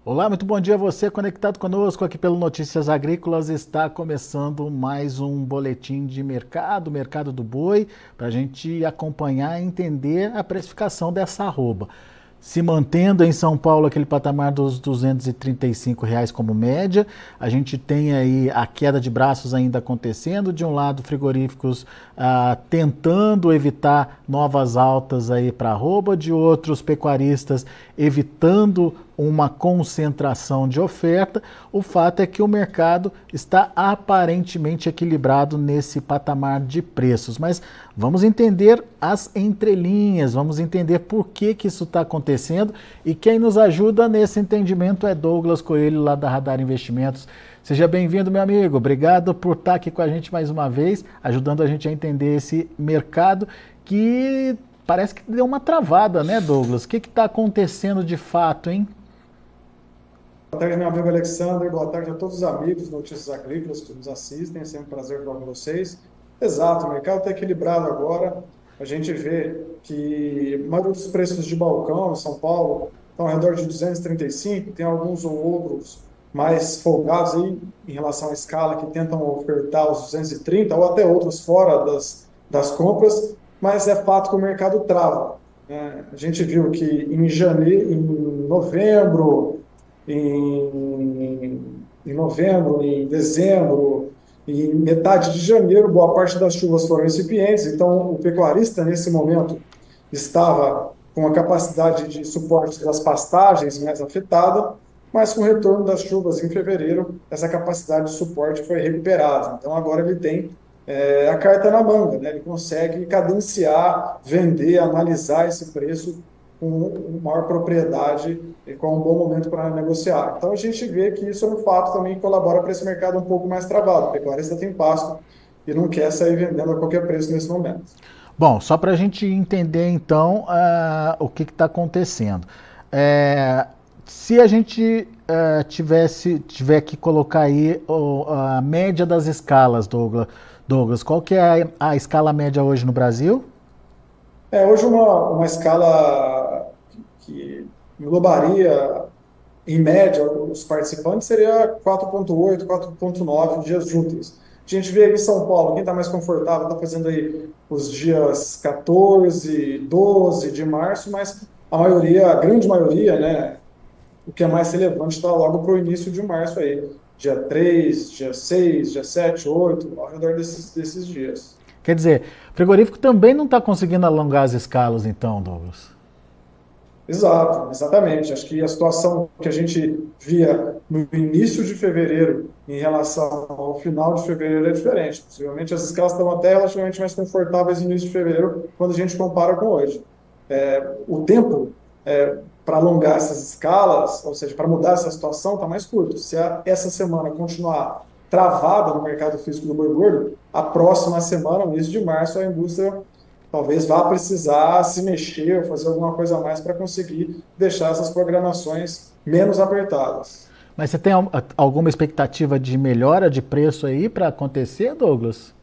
Olá, muito bom dia a você conectado conosco aqui pelo Notícias Agrícolas. Está começando mais um boletim de mercado, mercado do boi, para a gente acompanhar e entender a precificação dessa arroba. Se mantendo em São Paulo aquele patamar dos R$ 235 como média, a gente tem aí a queda de braços ainda acontecendo. De um lado, frigoríficos tentando evitar novas altas aí para arroba, de outros pecuaristas evitando uma concentração de oferta. O fato é que o mercado está aparentemente equilibrado nesse patamar de preços, mas vamos entender as entrelinhas, vamos entender por que isso está acontecendo, e quem nos ajuda nesse entendimento é Douglas Coelho, lá da Radar Investimentos. Seja bem-vindo, meu amigo. Obrigado por estar aqui com a gente mais uma vez, ajudando a gente a entender esse mercado que parece que deu uma travada, né, Douglas? O que está acontecendo de fato, hein? Boa tarde, meu amigo Alexander. Boa tarde a todos os amigos de Notícias Agrícolas que nos assistem. É sempre um prazer falar com vocês. Exato, o mercado está equilibrado agora. A gente vê que a maioria dos preços de balcão em São Paulo estão ao redor de 235. Tem alguns ou outros mais folgados aí em relação à escala que tentam ofertar os 230 ou até outros fora das compras, mas é fato que o mercado trava, né? A gente viu que em janeiro, em novembro, em novembro, em dezembro, e metade de janeiro, boa parte das chuvas foram incipientes, então o pecuarista, nesse momento, estava com a capacidade de suporte das pastagens mais afetada, mas com o retorno das chuvas em fevereiro, essa capacidade de suporte foi recuperada. Então agora ele tem a carta na manga, né? Ele consegue cadenciar, vender, analisar esse preço com maior propriedade e com um bom momento para negociar. Então a gente vê que isso é um fato também que colabora para esse mercado um pouco mais travado. O pecuarista tem pasto e não quer sair vendendo a qualquer preço nesse momento. Bom, só para a gente entender então o que está acontecendo. É, Se a gente tiver que colocar aí a média das escalas, Douglas, qual que é a escala média hoje no Brasil? Hoje uma escala que englobaria, em média, os participantes seria 4,8, 4,9 dias úteis. A gente vê aqui em São Paulo, quem está mais confortável está fazendo aí os dias 14, 12 de março, mas a maioria, a grande maioria, né, o que é mais relevante está logo para o início de março aí, dia 3, dia 6, dia 7, 8, ao redor desses dias. Quer dizer, o frigorífico também não está conseguindo alongar as escalas então, Douglas. Exato, exatamente. Acho que a situação que a gente via no início de fevereiro em relação ao final de fevereiro é diferente. Possivelmente as escalas estão até relativamente mais confortáveis no início de fevereiro quando a gente compara com hoje. O tempo para alongar essas escalas, ou seja, para mudar essa situação, está mais curto. Se essa semana continuar travada no mercado físico do boi gordo, a próxima semana, mês de março, a indústria talvez vá precisar se mexer ou fazer alguma coisa a mais para conseguir deixar essas programações menos apertadas. Mas você tem alguma expectativa de melhora de preço aí para acontecer, Douglas?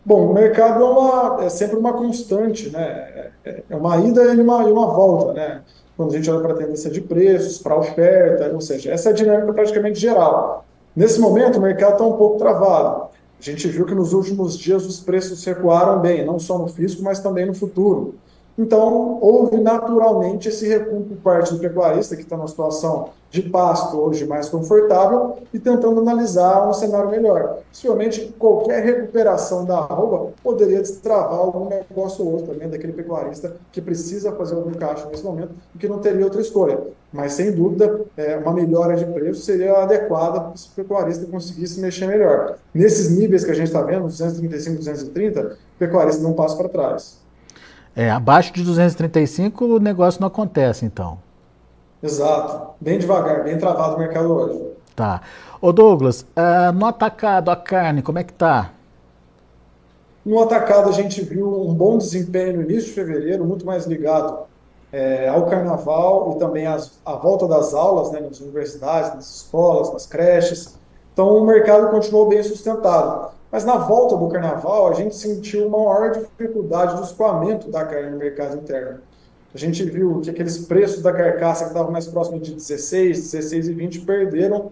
Bom, o mercado é sempre uma constante, né? É uma ida e uma volta, né? Quando a gente olha para a tendência de preços, para a oferta, ou seja, essa é a dinâmica praticamente geral. Nesse momento, o mercado está um pouco travado. A gente viu que nos últimos dias os preços recuaram bem, não só no físico, mas também no futuro. Então, houve naturalmente esse recuo por parte do pecuarista, que está numa situação de pasto hoje mais confortável e tentando analisar um cenário melhor. Possivelmente, qualquer recuperação da arroba poderia destravar algum negócio ou outro também daquele pecuarista que precisa fazer algum caixa nesse momento e que não teria outra escolha. Mas, sem dúvida, uma melhora de preço seria adequada para o pecuarista conseguisse mexer melhor. Nesses níveis que a gente está vendo, 235, 230, o pecuarista não passa para trás. Abaixo de 235 o negócio não acontece, então. Exato. Bem devagar, bem travado o mercado hoje. Tá. Ô Douglas, no atacado, a carne, como é que tá? No atacado, a gente viu um bom desempenho no início de fevereiro, muito mais ligado ao carnaval e também à volta das aulas, né, nas universidades, nas escolas, nas creches. Então, o mercado continuou bem sustentado. Mas na volta do carnaval, a gente sentiu uma maior dificuldade do escoamento da carne no mercado interno. a gente viu que aqueles preços da carcaça que estavam mais próximos de 16, 16,20 perderam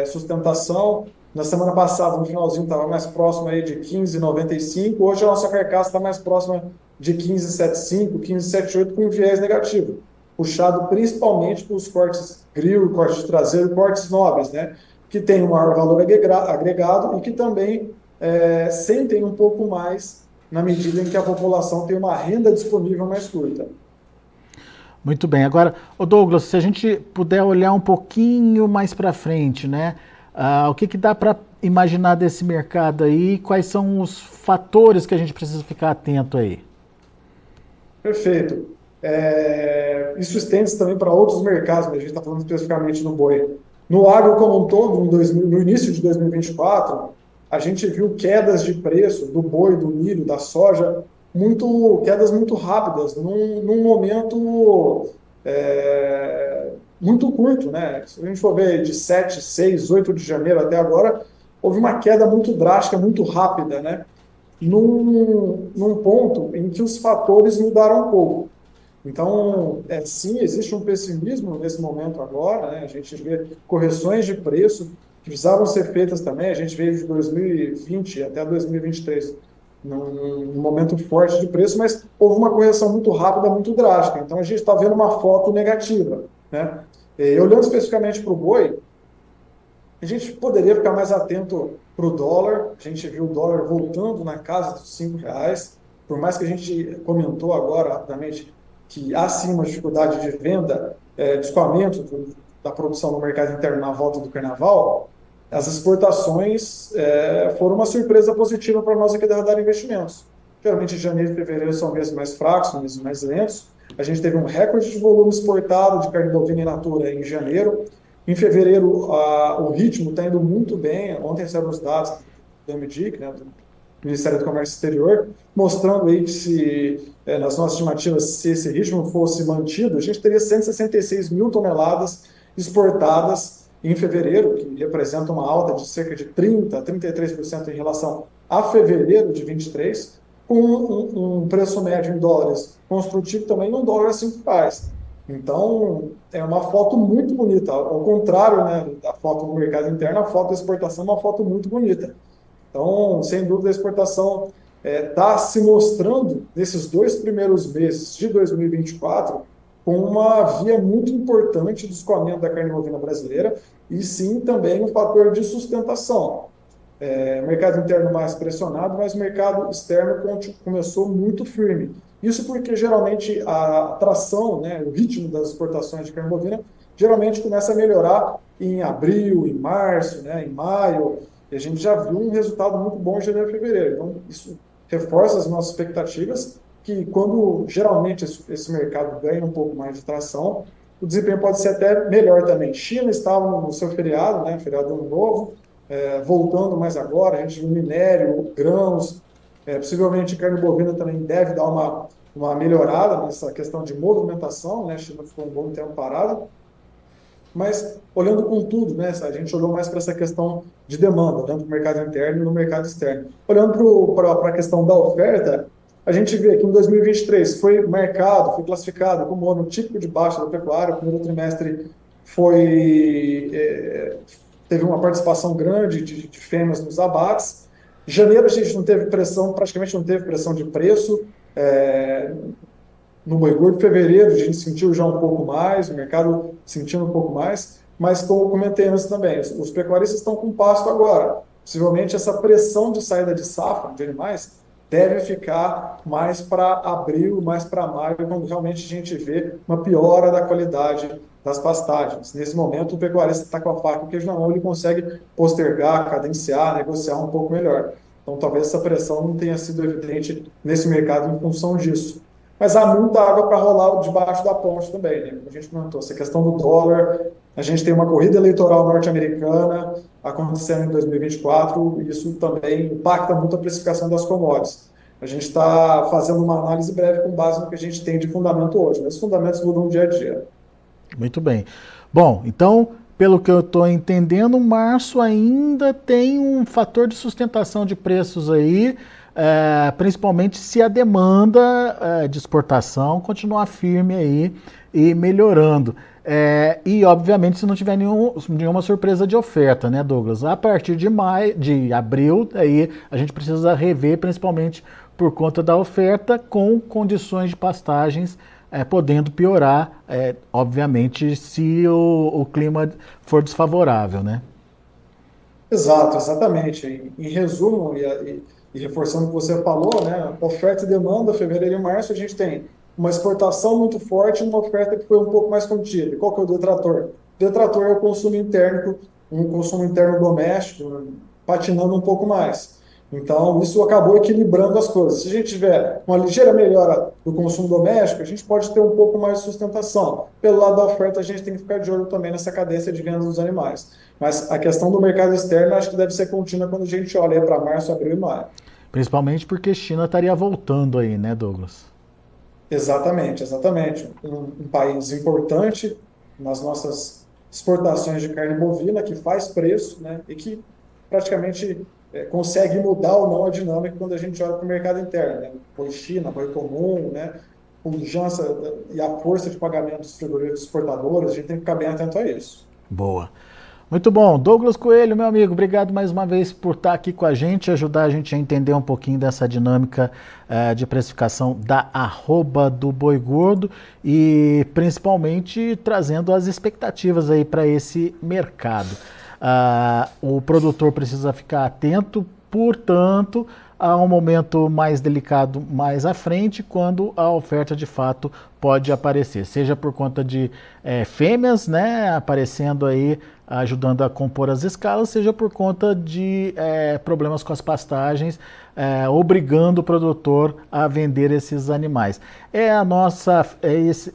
sustentação. Na semana passada, no finalzinho, estava mais próximo aí de 15,95. Hoje a nossa carcaça está mais próxima de 15,75, 15,78 com viés negativo, puxado principalmente pelos cortes grill, cortes de traseiro, cortes nobres, né? Que tem um maior valor agregado e que também sentem um pouco mais na medida em que a população tem uma renda disponível mais curta. Muito bem. Agora, Douglas, se a gente puder olhar um pouquinho mais para frente, né? O que dá para imaginar desse mercado aí? Quais são os fatores que a gente precisa ficar atento aí? Perfeito. Isso estende-se também para outros mercados, mas a gente está falando especificamente do boi. No agro como um todo, no início de 2024, a gente viu quedas de preço do boi, do milho, da soja, quedas muito rápidas, num momento muito curto, né? Se a gente for ver de 7, 6, 8 de janeiro até agora, houve uma queda muito drástica, muito rápida, né? Num ponto em que os fatores mudaram um pouco. Então, sim, existe um pessimismo nesse momento agora, né? A gente vê correções de preço que precisavam ser feitas também, a gente veio de 2020 até 2023 num momento forte de preço, mas houve uma correção muito rápida, muito drástica. Então, a gente está vendo uma foto negativa, né? E olhando especificamente para o boi, a gente poderia ficar mais atento para o dólar. A gente viu o dólar voltando na casa dos R$ 5, por mais que a gente comentou agora, rapidamente, que há sim uma dificuldade de venda, de escoamento da produção no mercado interno na volta do carnaval. As exportações foram uma surpresa positiva para nós aqui da Radar Investimentos. Geralmente, janeiro e fevereiro são meses mais fracos, meses mais lentos. A gente teve um recorde de volume exportado de carne bovina in natura em janeiro. Em fevereiro, o ritmo está indo muito bem. Ontem saíram os dados do MDIC, né, do Ministério do Comércio Exterior, mostrando aí que nas nossas estimativas, se esse ritmo fosse mantido, a gente teria 166 mil toneladas exportadas em fevereiro, que representa uma alta de cerca de 30% a 33% em relação a fevereiro de 23, com um preço médio em dólares construtivo também, $1 a R$ 5. Então, é uma foto muito bonita. Ao contrário, né, da foto do mercado interno, a foto da exportação é uma foto muito bonita. Então, sem dúvida, a exportação está se mostrando, nesses 2 primeiros meses de 2024, com uma via muito importante do escoamento da carne bovina brasileira e, sim, também um fator de sustentação. Mercado interno mais pressionado, mas o mercado externo começou muito firme. Isso porque, geralmente, a tração, né, o ritmo das exportações de carne bovina, geralmente começa a melhorar em abril, em março, né, em maio, e a gente já viu um resultado muito bom em janeiro e fevereiro. Então, isso reforça as nossas expectativas, que quando, geralmente, esse mercado ganha um pouco mais de tração, o desempenho pode ser até melhor também. China estava no seu feriado, né, feriado Ano Novo, voltando mais agora, a gente viu minério, grãos, possivelmente carne bovina também deve dar uma melhorada nessa questão de movimentação, né? A China ficou um bom tempo parada, mas olhando com tudo, né? A gente olhou mais para essa questão de demanda, tanto no mercado interno e no mercado externo. Olhando para a questão da oferta, a gente vê que em 2023 foi classificado como um ano típico de baixa da pecuária. O primeiro trimestre teve uma participação grande de fêmeas nos abates. Em janeiro a gente não teve pressão, praticamente não teve pressão de preço. No boi gordo, em fevereiro a gente sentiu já um pouco mais, o mercado sentindo um pouco mais, mas como eu comentei antes também, os pecuaristas estão com pasto agora. Possivelmente essa pressão de saída de safra de animais deve ficar mais para abril, mais para maio, quando realmente a gente vê uma piora da qualidade das pastagens. Nesse momento, o pecuarista está com a faca e o queijo na mão, ele consegue postergar, cadenciar, negociar um pouco melhor. Então, talvez essa pressão não tenha sido evidente nesse mercado em função disso. Mas há muita água para rolar debaixo da ponte também, né? Como a gente comentou, essa questão do dólar, a gente tem uma corrida eleitoral norte-americana acontecendo em 2024, e isso também impacta muito a precificação das commodities. A gente está fazendo uma análise breve com base no que a gente tem de fundamento hoje, mas os fundamentos mudam dia a dia. Muito bem. Bom, então, pelo que eu estou entendendo, março ainda tem um fator de sustentação de preços aí, principalmente se a demanda de exportação continuar firme aí e melhorando. E, obviamente, se não tiver nenhuma surpresa de oferta, né, Douglas? A partir de abril, aí a gente precisa rever, principalmente por conta da oferta, com condições de pastagens podendo piorar, obviamente, se o clima for desfavorável, né? Exato, exatamente. Em resumo, e reforçando o que você falou, né, oferta e demanda, fevereiro e março, a gente tem uma exportação muito forte e uma oferta que foi um pouco mais contida. E qual que é o detrator? O detrator é o consumo interno, um consumo interno doméstico, patinando um pouco mais. Então, isso acabou equilibrando as coisas. Se a gente tiver uma ligeira melhora do consumo doméstico, a gente pode ter um pouco mais de sustentação. Pelo lado da oferta, a gente tem que ficar de olho também nessa cadência de venda dos animais. Mas a questão do mercado externo, acho que deve ser contínua quando a gente olha para março, abril e maio. Principalmente porque China estaria voltando aí, né, Douglas? Exatamente, exatamente. Um país importante nas nossas exportações de carne bovina, que faz preço, né, e que praticamente consegue mudar ou não a dinâmica quando a gente olha para o mercado interno. Né? Boi China, boi comum, né, pujança e a força de pagamento dos frigoríficos exportadores, a gente tem que ficar bem atento a isso. Boa. Muito bom. Douglas Coelho, meu amigo, obrigado mais uma vez por estar aqui com a gente, ajudar a gente a entender um pouquinho dessa dinâmica de precificação da arroba do boi gordo e principalmente trazendo as expectativas aí para esse mercado. O produtor precisa ficar atento, portanto, a um momento mais delicado mais à frente, quando a oferta de fato pode aparecer, seja por conta de fêmeas, né, aparecendo aí, ajudando a compor as escalas, seja por conta de problemas com as pastagens, obrigando o produtor a vender esses animais.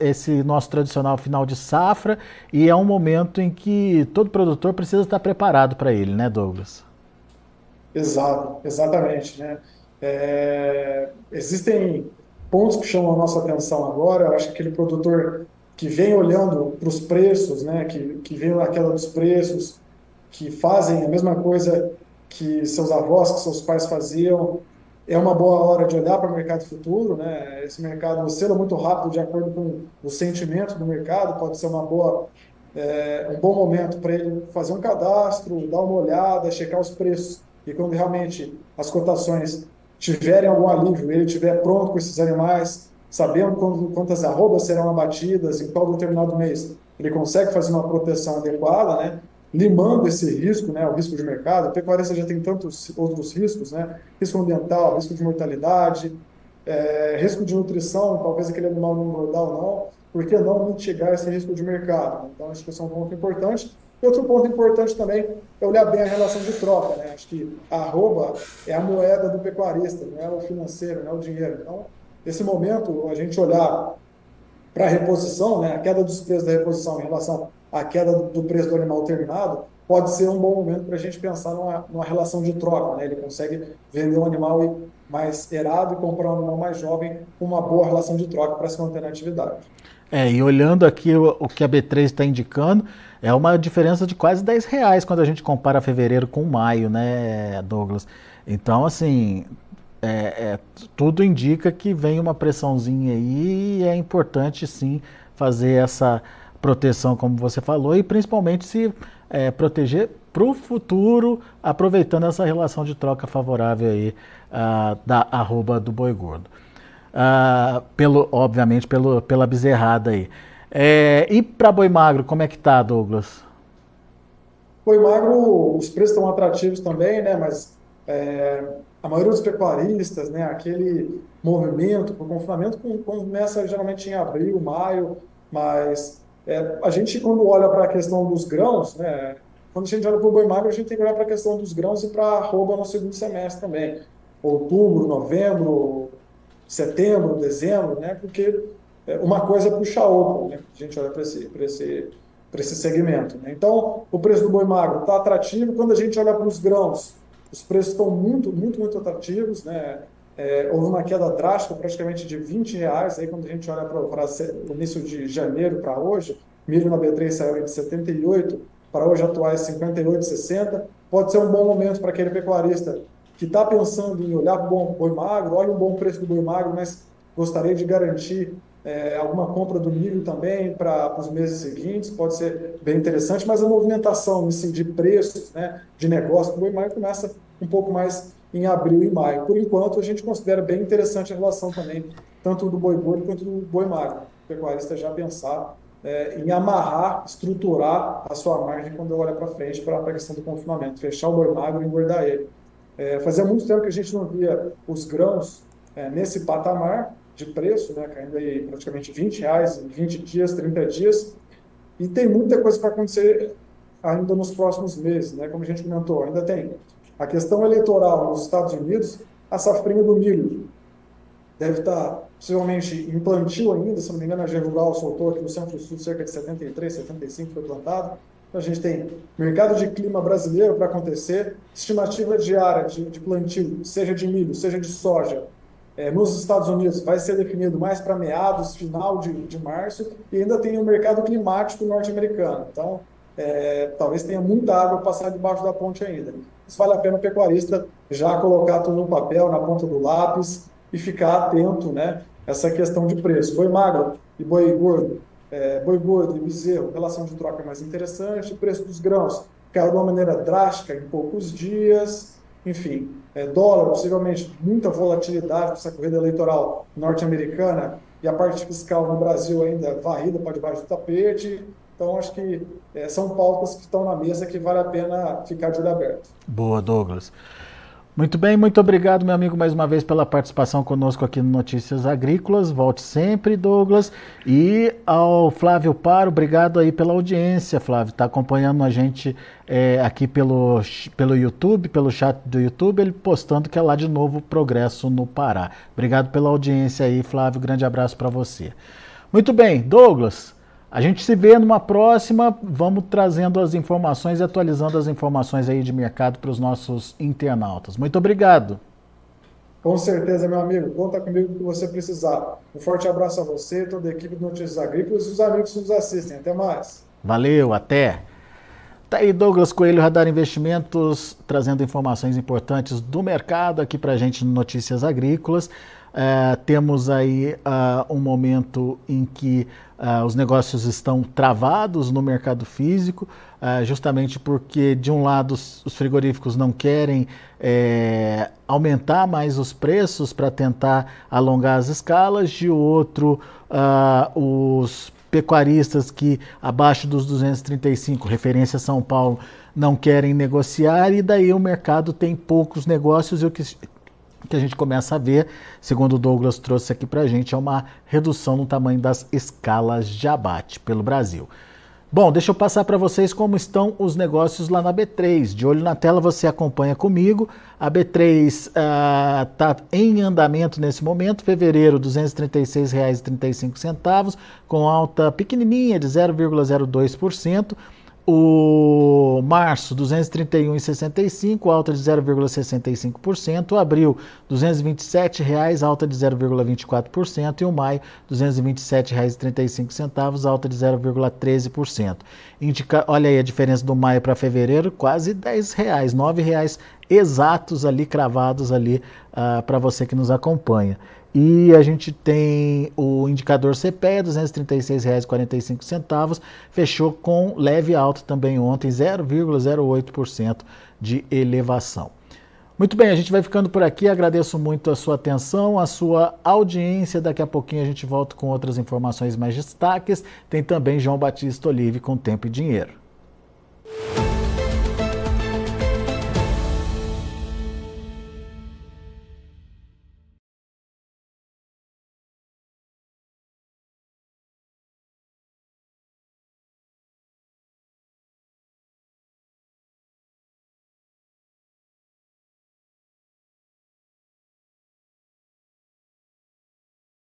Esse nosso tradicional final de safra e é um momento em que todo produtor precisa estar preparado para ele, né, Douglas? Exato, exatamente, né? Existem pontos que chamam a nossa atenção agora. Eu acho que aquele produtor que vem olhando para os preços, né? Que vem na queda dos preços, que fazem a mesma coisa que seus avós, que seus pais faziam, é uma boa hora de olhar para o mercado futuro, né? Esse mercado oscila muito rápido de acordo com o sentimento do mercado, pode ser um bom momento para ele fazer um cadastro, dar uma olhada, checar os preços. E quando realmente as cotações tiverem algum alívio, ele estiver pronto com esses animais, sabendo quantas arrobas serão abatidas, em qual determinado mês, ele consegue fazer uma proteção adequada, né? Limando esse risco, né? O risco de mercado. A pecuarista já tem tantos outros riscos, né? Risco ambiental, risco de mortalidade, risco de nutrição, talvez aquele animal não engordar ou não. Por que não mitigar esse risco de mercado? Então, acho que esse é um ponto importante. E outro ponto importante também é olhar bem a relação de troca, né? Acho que a arroba é a moeda do pecuarista, não é o financeiro, não é o dinheiro. Então, nesse momento, a gente olhar para a reposição, né? A queda dos preços da reposição em relação à queda do preço do animal terminado, pode ser um bom momento para a gente pensar numa relação de troca, né? Ele consegue vender um animal mais errado e comprar um animal mais jovem com uma boa relação de troca para se manter na atividade. E olhando aqui o que a B3 está indicando, é uma diferença de quase R$ 10 quando a gente compara fevereiro com maio, né, Douglas? Então, assim, tudo indica que vem uma pressãozinha aí e é importante, sim, fazer essa proteção, como você falou, e principalmente se proteger para o futuro, aproveitando essa relação de troca favorável aí da arroba do boi gordo. Obviamente pela bezerrada aí. E para boi magro, como é que tá, Douglas? Boi magro, os preços estão atrativos também, né? Mas a maioria dos pecuaristas, né? Aquele movimento para o confinamento começa geralmente em abril, maio, mas a gente, quando olha para a questão dos grãos, né? Quando a gente olha para o boi magro, a gente tem que olhar para a questão dos grãos e para a arroba no segundo semestre também. Outubro, novembro, setembro, dezembro, né? Porque uma coisa puxa a outra, né? A gente olha para esse segmento, né? Então, o preço do boi magro está atrativo. Quando a gente olha para os grãos, os preços estão muito, muito, muito atrativos, né? Houve uma queda drástica, praticamente de R$ 20, aí quando a gente olha para o início de janeiro para hoje, milho na B3 saiu de 78, para hoje atuais 58,60. Pode ser um bom momento para aquele pecuarista que está pensando em olhar para o boi magro, olha um bom preço do boi magro, mas gostaria de garantir alguma compra do milho também para os meses seguintes, pode ser bem interessante, mas a movimentação assim, de preços, né, de negócio do boi magro começa um pouco mais em abril e maio. Por enquanto, a gente considera bem interessante a relação também, tanto do boi gordo quanto do boi magro. O pecuarista já pensar em amarrar, estruturar a sua margem quando olha para frente para a questão do confinamento, fechar o boi magro e engordar ele. Fazia muito tempo que a gente não via os grãos nesse patamar de preço, né, caindo aí praticamente R$ 20 em 20 dias, 30 dias, e tem muita coisa para acontecer ainda nos próximos meses, né, como a gente comentou, ainda tem a questão eleitoral nos Estados Unidos, a safrinha do milho deve estar possivelmente em plantio ainda, se não me engano a Agência Rural soltou aqui no Centro-Sul cerca de 73, 75 foi plantado. Então, a gente tem mercado de clima brasileiro para acontecer, estimativa diária de plantio, seja de milho, seja de soja, nos Estados Unidos vai ser definido mais para meados, final de março, e ainda tem o mercado climático norte-americano. Então, talvez tenha muita água passar debaixo da ponte ainda. Isso vale a pena o pecuarista já colocar tudo no papel, na ponta do lápis, e ficar atento, né, a essa questão de preço. Boi magro e boi gordo e bezerro, relação de troca mais interessante, preço dos grãos caiu de uma maneira drástica em poucos dias, enfim, dólar, possivelmente muita volatilidade com essa corrida eleitoral norte-americana e a parte fiscal no Brasil ainda varrida para debaixo do tapete. Então, acho que são pautas que estão na mesa que vale a pena ficar de olho aberto. Boa, Douglas. Muito bem, muito obrigado, meu amigo, mais uma vez pela participação conosco aqui no Notícias Agrícolas. Volte sempre, Douglas. E ao Flávio Paro, obrigado aí pela audiência, Flávio. Está acompanhando a gente aqui pelo YouTube, pelo chat do YouTube, ele postando que é lá de novo Progresso no Pará. Obrigado pela audiência aí, Flávio. Grande abraço para você. Muito bem, Douglas. A gente se vê numa próxima, vamos trazendo as informações e atualizando as informações aí de mercado para os nossos internautas. Muito obrigado. Com certeza, meu amigo. Conta comigo que você precisar. Um forte abraço a você, toda a equipe de Notícias Agrícolas e os amigos que nos assistem. Até mais. Valeu, até. Tá aí Douglas Coelho, Radar Investimentos, trazendo informações importantes do mercado aqui para a gente no Notícias Agrícolas. Temos aí um momento em que os negócios estão travados no mercado físico, justamente porque, de um lado, os frigoríficos não querem aumentar mais os preços para tentar alongar as escalas, de outro, os pecuaristas que abaixo dos 235, referência São Paulo, não querem negociar, e daí o mercado tem poucos negócios, e o que a gente começa a ver, segundo o Douglas trouxe aqui para a gente, é uma redução no tamanho das escalas de abate pelo Brasil. Bom, deixa eu passar para vocês como estão os negócios lá na B3. De olho na tela, você acompanha comigo. A B3 está em andamento nesse momento. Fevereiro, R$ 236,35, com alta pequenininha de 0,02%. O março, R$ 231,65, alta de 0,65%. Abril, R$ 227,00, alta de 0,24%. E o maio, R$ 227,35, alta de 0,13%. Olha aí a diferença do maio para fevereiro, quase R$ 10,00, R$ 9,00 exatos ali, cravados ali para você que nos acompanha. E a gente tem o indicador CPEA, R$ 236,45, fechou com leve alta também ontem, 0,08% de elevação. Muito bem, a gente vai ficando por aqui, agradeço muito a sua atenção, a sua audiência, daqui a pouquinho a gente volta com outras informações mais destaques, tem também João Batista Olive com Tempo e Dinheiro.